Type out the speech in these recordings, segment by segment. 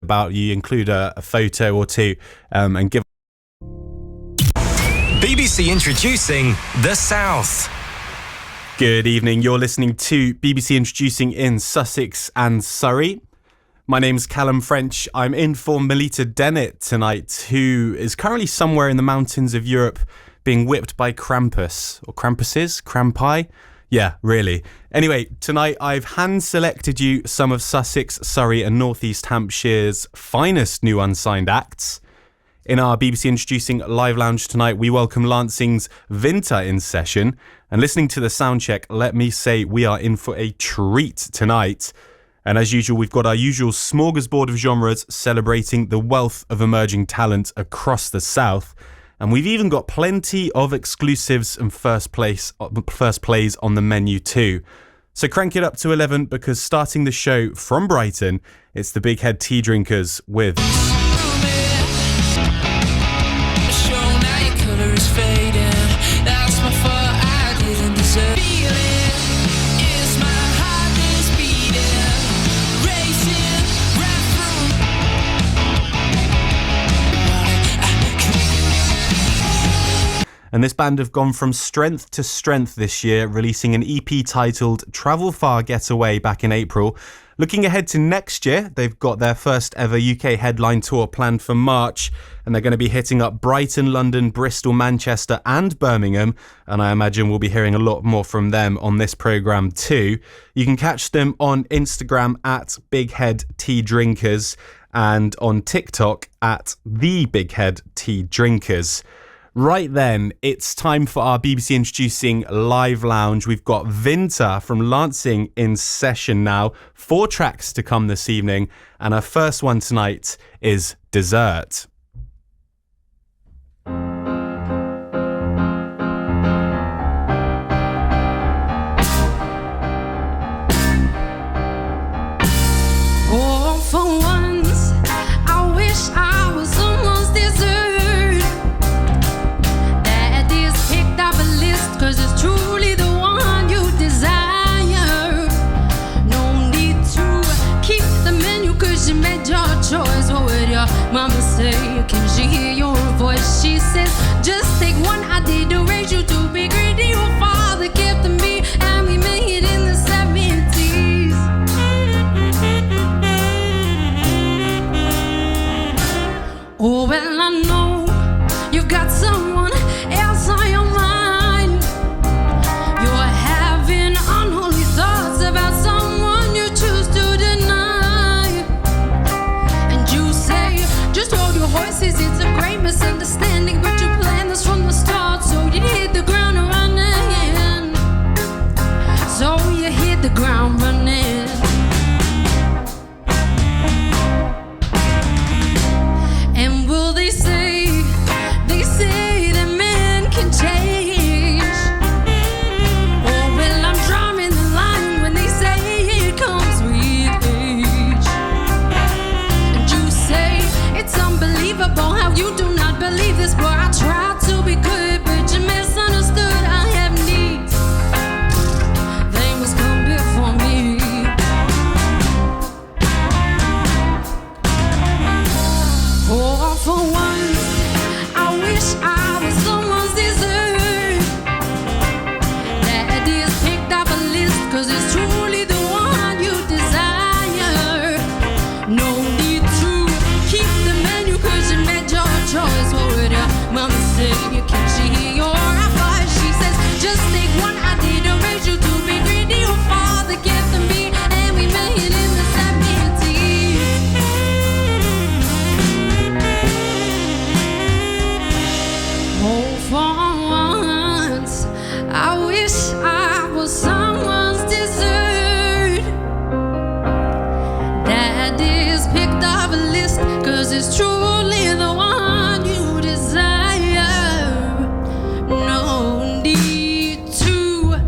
about you, include a photo or two, and give. BBC introducing The South. Good evening. You're listening to BBC Introducing in Sussex and Surrey. My name's Callum French. I'm in for Melita Dennett tonight, who is currently somewhere in the mountains of Europe being whipped by Krampus. Or Krampuses? Krampi? Yeah, really. Anyway, tonight I've hand-selected you some of Sussex, Surrey and North East Hampshire's finest new unsigned acts. In our BBC Introducing Live Lounge tonight, we welcome Lancing's Vinther in session. And listening to the sound check, let me say we are in for a treat tonight. And as usual, we've got our usual smorgasbord of genres celebrating the wealth of emerging talent across the South. And we've even got plenty of exclusives and first plays on the menu too. So crank it up to 11 because starting the show from Brighton, it's the Big Head Tea Drinkers with... And this band have gone from strength to strength this year, releasing an EP titled Travel Far Getaway back in April. Looking ahead to next year, they've got their first ever UK headline tour planned for March, and they're going to be hitting up Brighton, London, Bristol, Manchester and Birmingham, and I imagine we'll be hearing a lot more from them on this programme too. You can catch them on Instagram at Big Head Tea Drinkers and on TikTok at The Big Head Tea Drinkers. Right then, it's time for our BBC Introducing Live Lounge. We've got Vinther from Lancing in session now. 4 tracks to come this evening, and our first one tonight is Dessert. Oh, for once, I wish I was someone's dessert. Cause it's truly the one you desire. No need to keep the menu cause you made your choice. What would your mama say? Can she hear your voice? She says, just take one. I didn't raise you to be greedy. Your father kept me and we made it in the 70s. Oh, well, I know you've got someone else on your mind. Voices, it's a great misunderstanding, but you planned this from the start, so you hit the ground running. So you hit the ground running. And will they say that men can change? Oh, well, I'm drawing the line when they say it comes with age. And you say it's unbelievable how you do not believe this, boy. I tried to be good, but you misunderstood. I have needs, they must come before me. Oh, for once, I wish I was someone's dessert. That is picked up a list, cause it's truly the one you desire. No need to keep the menu cause you made your choice. What would your mama say? Can she hear your advice? She says, just take one. I didn't raise you to be greedy. Your father gave to me and we made it in the 70s. Oh, for once, I wish I was someone's dessert. That is picked off a list, cause it's truly the one you desire. No need to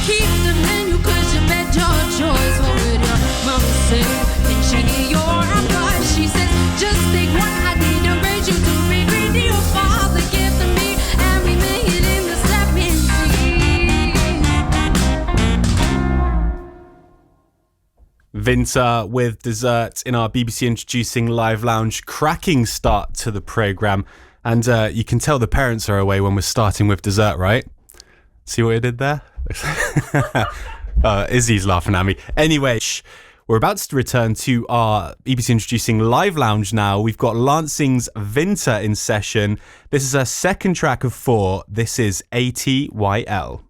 keep the menu, cause you made your choice. What would your mama say? Can she hear your advice? She says, just take one. I didn't raise you to be greedy. Your father gave to me and we made it in the 70s. Vinther with Dessert in our BBC Introducing Live Lounge. Cracking start to the programme. And you can tell the parents are away when we're starting with Dessert, right? See what I did there? Izzy's laughing at me. Anyway, we're about to return to our BBC Introducing Live Lounge now. We've got Lancing's Vinther in session. This is our second track of 4. This is ATYL.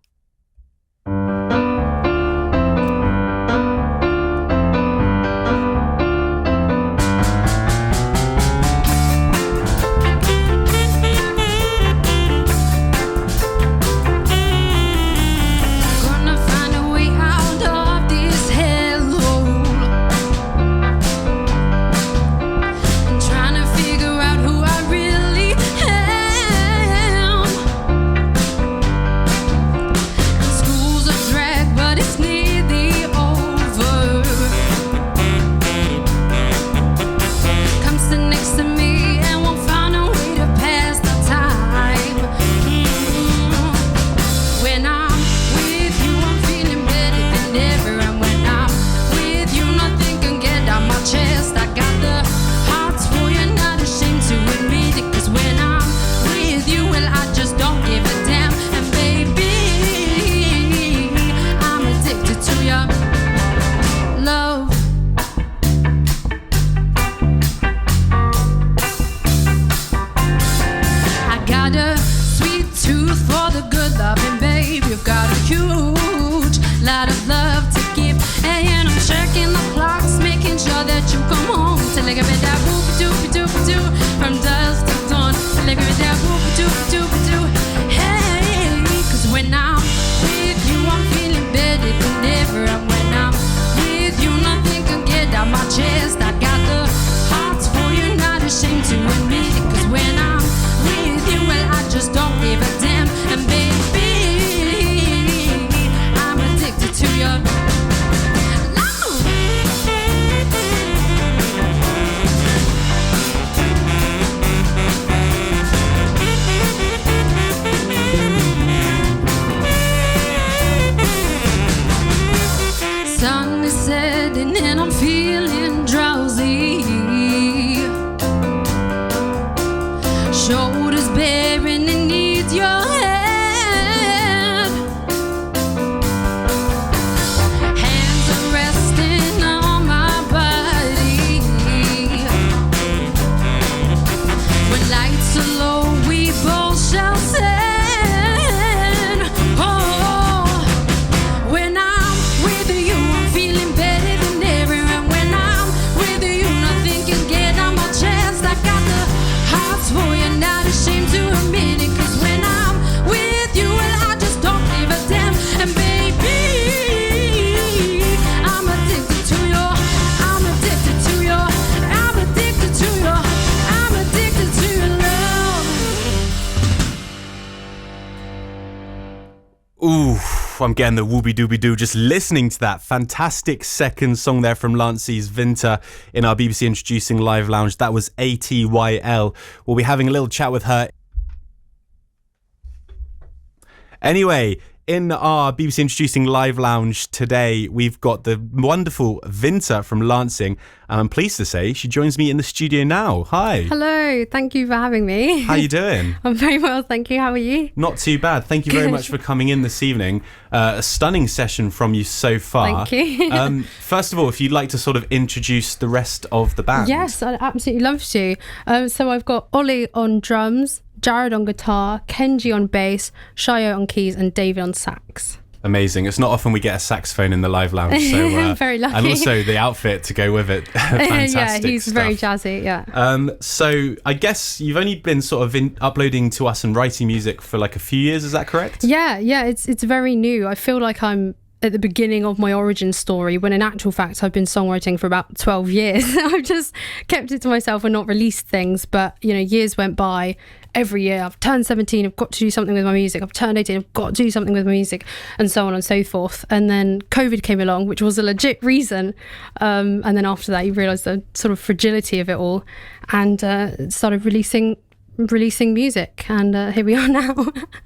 I'm getting the whoopie doobie doo just listening to that fantastic second song there from Lancey's Vinther in our BBC Introducing Live Lounge. That was ATYL. We'll be having a little chat with her. Anyway, in our BBC Introducing Live Lounge today, we've got the wonderful Vinther from Lancing, and I'm pleased to say she joins me in the studio now. Hi. Hello, thank you for having me. How you doing? I'm very well, thank you. How are you? Not too bad. Thank you very much for coming in this evening. A stunning session from you so far. Thank you. First of all, if you'd like to sort of introduce the rest of the band. Yes, I'd absolutely love to. So I've got Ollie on drums, Jared on guitar, Kenji on bass, Shayo on keys, and David on sax. Amazing. It's not often we get a saxophone in the live lounge. So, very lucky. And also the outfit to go with it. Fantastic Yeah, he's stuff. very jazzy, yeah. So I guess you've only been sort of uploading to us and writing music for like a few years, is that correct? Yeah, it's very new. I feel like I'm at the beginning of my origin story, when in actual fact I've been songwriting for about 12 years. I've just kept it to myself and not released things, but you know, years went by. Every year I've turned 17, I've got to do something with my music. I've turned 18, I've got to do something with my music, and so on and so forth. And then COVID came along, which was a legit reason. And then after that, you realise the sort of fragility of it all, and started releasing releasing music, and here we are now.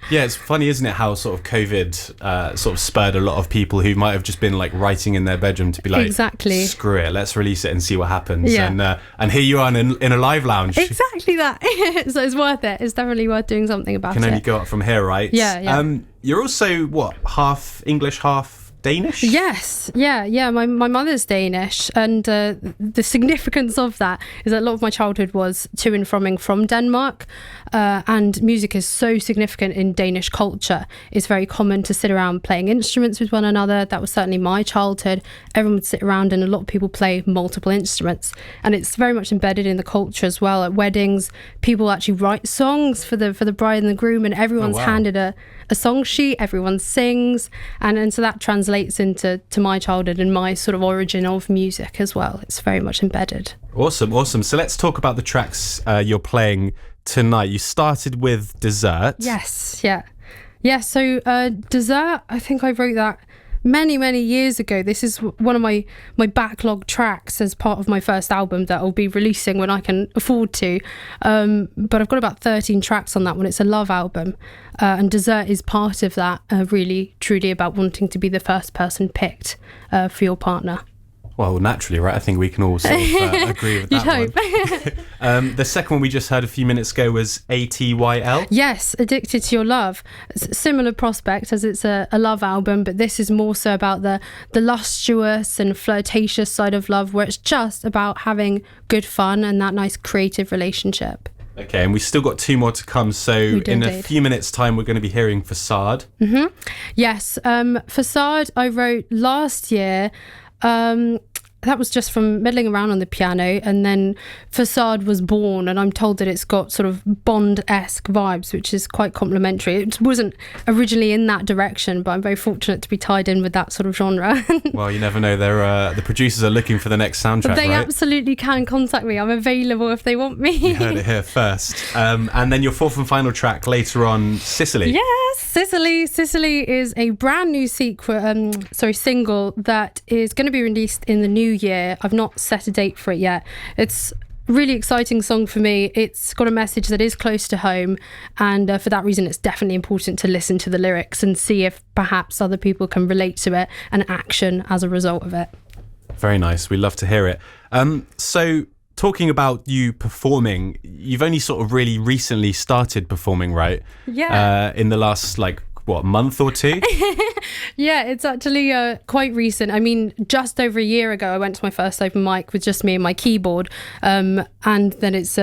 Yeah, it's funny, isn't it, how sort of COVID sort of spurred a lot of people who might have just been like writing in their bedroom to be like, Exactly. screw it, let's release it and see what happens. Yeah. And here you are in a live lounge. Exactly that. So it's worth it. It's definitely worth doing something about Can it. only go up from here, right? Yeah. You're also, what, half English, half Danish? Yes, yeah. My mother's Danish, and the significance of that is that a lot of my childhood was to and from Denmark, and music is so significant in Danish culture. It's very common to sit around playing instruments with one another. That was certainly my childhood. Everyone would sit around, and a lot of people play multiple instruments, and it's very much embedded in the culture as well. At weddings, people actually write songs for the bride and the groom, and everyone's handed a song sheet, everyone sings, and so that translates into my childhood and my sort of origin of music as well. It's very much embedded. Awesome. So let's talk about the tracks you're playing tonight. You started with Dessert. Yes, yeah. So Dessert, I think I wrote that many years ago. This is one of my backlog tracks as part of my first album that I'll be releasing when I can afford to, but I've got about 13 tracks on that one. It's a love album, and Dessert is part of that, really truly about wanting to be the first person picked for your partner. Well, naturally, right? I think we can all sort of agree with that You'd one. The second one we just heard a few minutes ago was ATYL. Yes, Addicted to Your Love. Similar prospect, as it's a love album, but this is more so about the lustuous and flirtatious side of love, where it's just about having good fun and that nice creative relationship. Okay, and we've still got 2 more to come. So in a indeed. few minutes' time, we're going to be hearing Facade. Yes, Facade I wrote last year. That was just from meddling around on the piano, and then Facade was born, and I'm told that it's got sort of Bond-esque vibes, which is quite complimentary. It wasn't originally in that direction, but I'm very fortunate to be tied in with that sort of genre. Well, you never know. The producers are looking for the next soundtrack, They right? absolutely can contact me. I'm available if they want me. You heard it here first. And then your fourth and final track later on, Sicily. Yes, Sicily. Sicily is a brand new single that is going to be released in the new year. I've not set a date for it yet. It's a really exciting song for me. It's got a message that is close to home, and for that reason it's definitely important to listen to the lyrics and see if perhaps other people can relate to it and action as a result of it. Very nice. We love to hear it. So talking about you performing, you've only sort of really recently started performing, right? Yeah. In the last month or two? Yeah, it's actually quite recent. I mean, just over a year ago, I went to my first open mic with just me and my keyboard, and then it's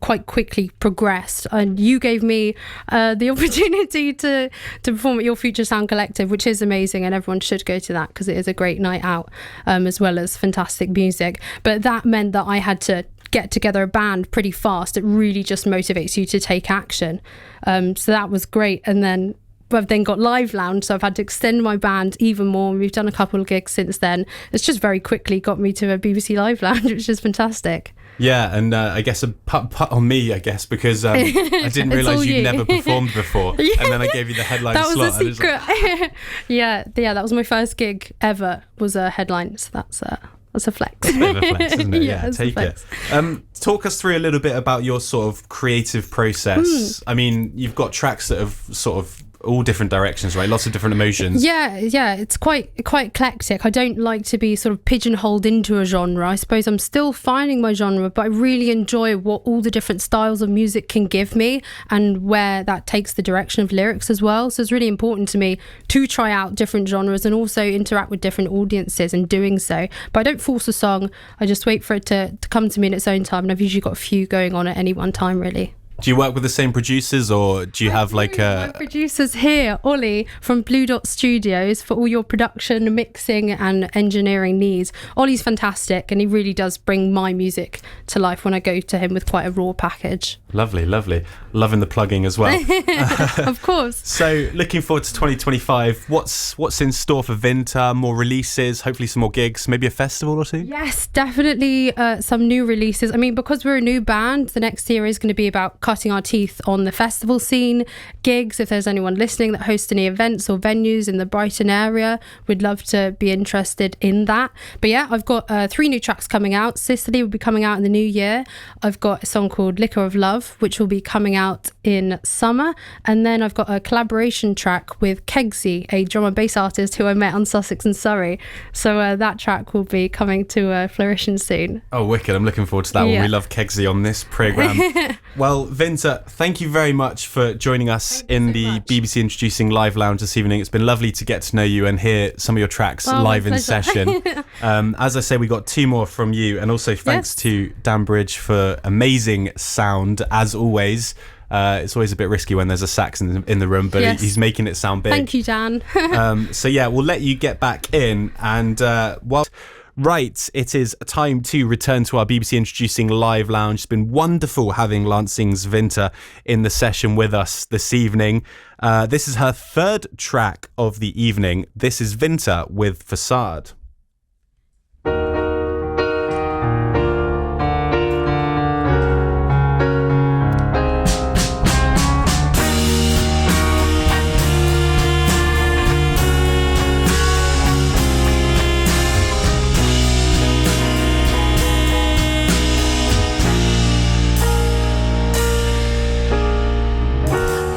quite quickly progressed. And you gave me the opportunity to perform at your Future Sound Collective, which is amazing, and everyone should go to that because it is a great night out, as well as fantastic music. But that meant that I had to get together a band pretty fast. It really just motivates you to take action. So that was great. And then I've then got Live Lounge, so I've had to extend my band even more. We've done a couple of gigs since then. It's just very quickly got me to a BBC Live Lounge, which is fantastic. Yeah, and I guess a put on me, because I didn't realise you'd never performed before, and then I gave you the headline That slot. was a secret. Yeah, that was my first gig ever, was a headline, so that's a flex. That's a bit of a flex, isn't it? Yeah, it's a take it. flex. Talk us through a little bit about your sort of creative process. I mean, you've got tracks that have sort of all different directions, right? Lots of different emotions. Yeah, it's quite eclectic. I don't like to be sort of pigeonholed into a genre. I suppose I'm still finding my genre, but I really enjoy what all the different styles of music can give me and where that takes the direction of lyrics as well. So it's really important to me to try out different genres and also interact with different audiences in doing so. But I don't force a song. I just wait for it to come to me in its own time, and I've usually got a few going on at any one time, really. Do you work with the same producers, or do you have like My producer's here, Ollie from Blue Dot Studios, for all your production, mixing and engineering needs. Ollie's fantastic, and he really does bring my music to life when I go to him with quite a raw package. Lovely. Loving the plugging as well. Of course. So looking forward to 2025. What's in store for Vinther? More releases, hopefully some more gigs, maybe a festival or two? Yes, definitely some new releases. I mean, because we're a new band, the next year is going to be about cutting our teeth on the festival scene, gigs. If there's anyone listening that hosts any events or venues in the Brighton area, we'd love to be interested in that. But yeah, I've got 3 new tracks coming out. Sicily will be coming out in the new year. I've got a song called Liquor of Love, which will be coming out in summer. And then I've got a collaboration track with Kegsy, a drum and bass artist who I met on Sussex and Surrey. So that track will be coming to fruition soon. Oh, wicked. I'm looking forward to that one. We love Kegsy on this programme. Well, Vinther, thank you very much for joining us in the BBC Introducing Live Lounge this evening. It's been lovely to get to know you and hear some of your tracks live in session. As I say, we got 2 more from you, and also thanks to Dan Bridge for amazing sound, as always. It's always a bit risky when there's a sax in the room, but he's making it sound big. Thank you, Dan. So yeah, we'll let you get back in, and Right, it is time to return to our BBC Introducing Live Lounge. It's been wonderful having Lansing's Vinther in the session with us this evening. This is her 3rd track of the evening. This is Vinther with Facade.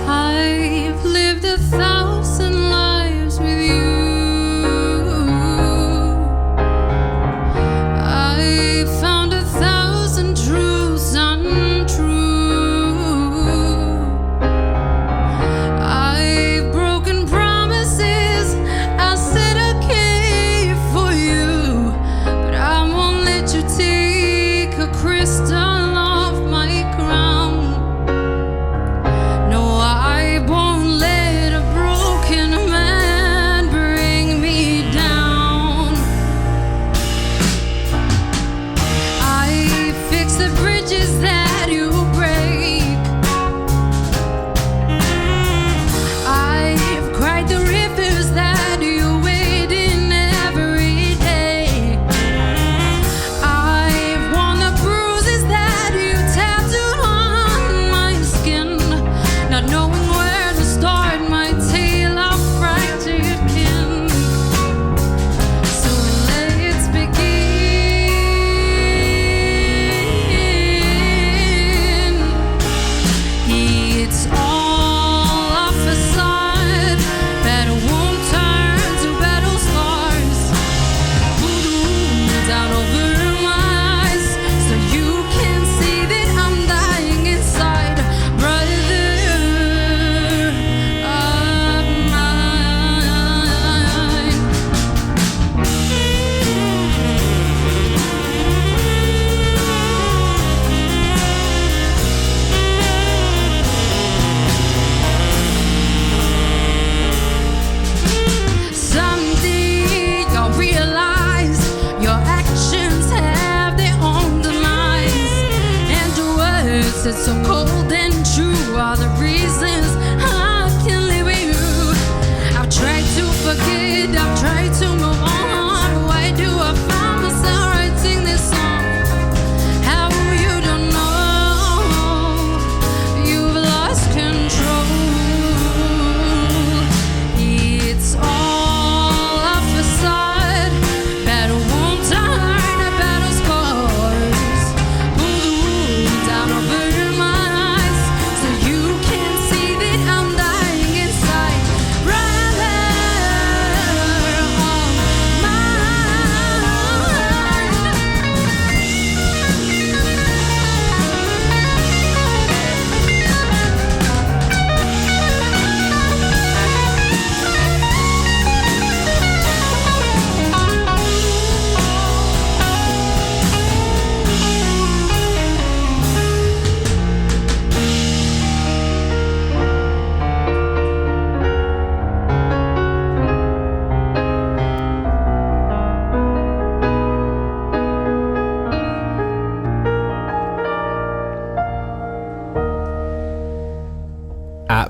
I've lived 1,000 lives with you.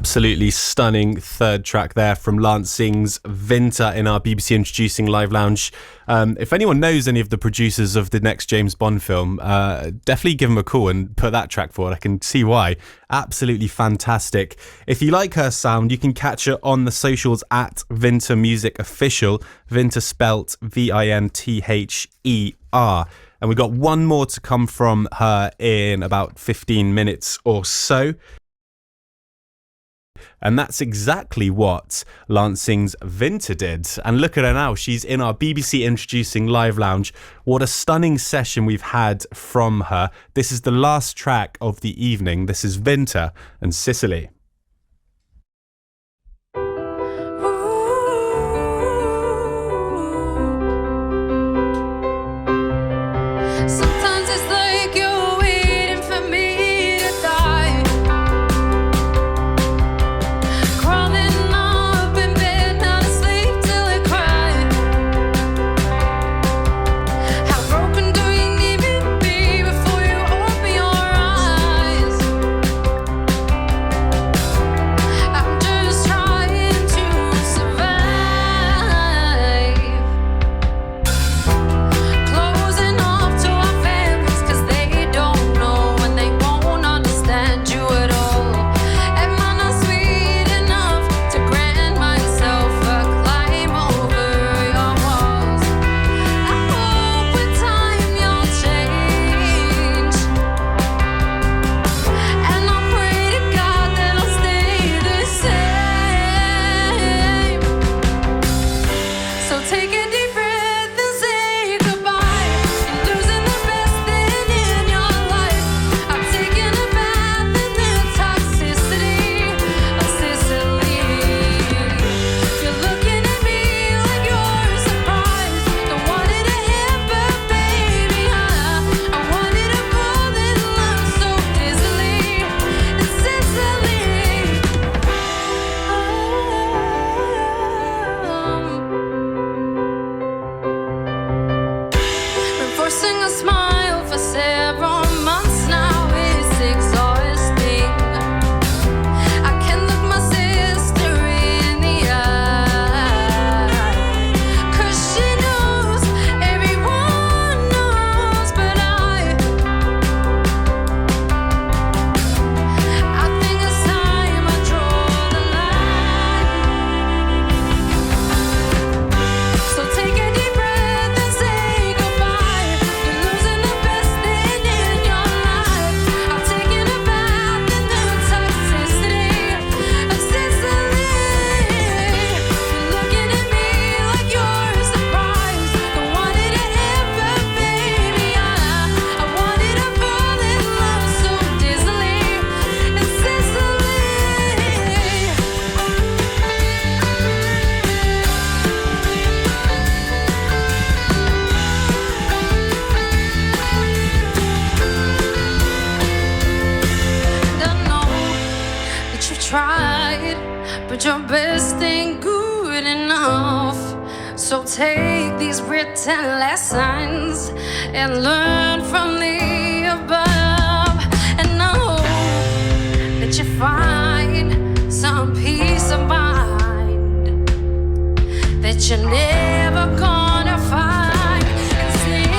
Absolutely stunning third track there from Lansing's Vinther in our BBC Introducing Live Lounge. If anyone knows any of the producers of the next James Bond film, definitely give them a call and put that track forward. I can see why. Absolutely fantastic. If you like her sound, you can catch her on the socials at Vinther Music Official. Vinther spelt Vinther. And we got one more to come from her in about 15 minutes or so. And that's exactly what Lansing's Vinther did. And look at her now. She's in our BBC Introducing Live Lounge. What a stunning session we've had from her. This is the last track of the evening. This is Vinther and Sicily. Sometimes it's like you're waiting for me to die. Crawling up in bed, not asleep till I cry. How broken do you need me to be before you open your eyes? I'm just trying to survive. Closing off to our families 'cause they don't know and they won't understand you at all. Am I not sweet enough to grant myself a climb over your walls? I hope with time you'll change, and I pray to God that I'll stay the same. So take a deep breath and say goodbye. You're losing the best thing in your life. I'm taking a bath in the toxicity of Sicily. You're looking at me like you're surprised. Don't want it to hit, but baby, I wanted to fall in love so dizzily in Sicily. Been forcing a smile for several months now. It's exhausting. I can look my sister in the eye, 'cause she knows, everyone knows, but I think it's time I draw the line. So take a deep breath and say goodbye. You're losing the best thing in your life. I'm taking a bath in the toxicity of Sicily. You're looking at me like you're surprised. Don't want it to end, but baby, I wanted to fall in love so dizzily in Sicily. And I know that you've tried, but your best ain't good enough. So take these written lessons and learn from the above. And I hope that you find some peace of mind that you're never gonna find in Sicily.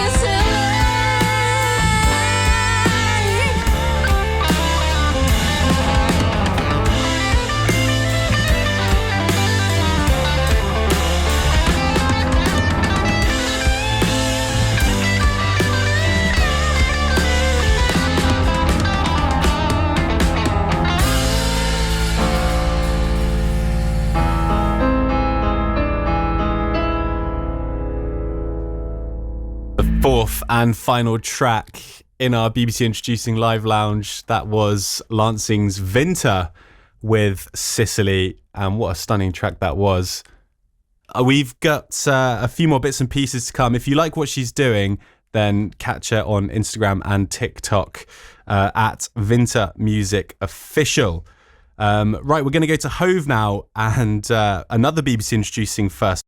Fourth and final track in our BBC Introducing Live Lounge, that was Lansing's Vinther with Sicily, and what a stunning track that was. We've got a few more bits and pieces to come. If you like what she's doing, then catch her on Instagram and TikTok at Vinther Music Official. Right, we're going to go to Hove now, and another BBC Introducing first.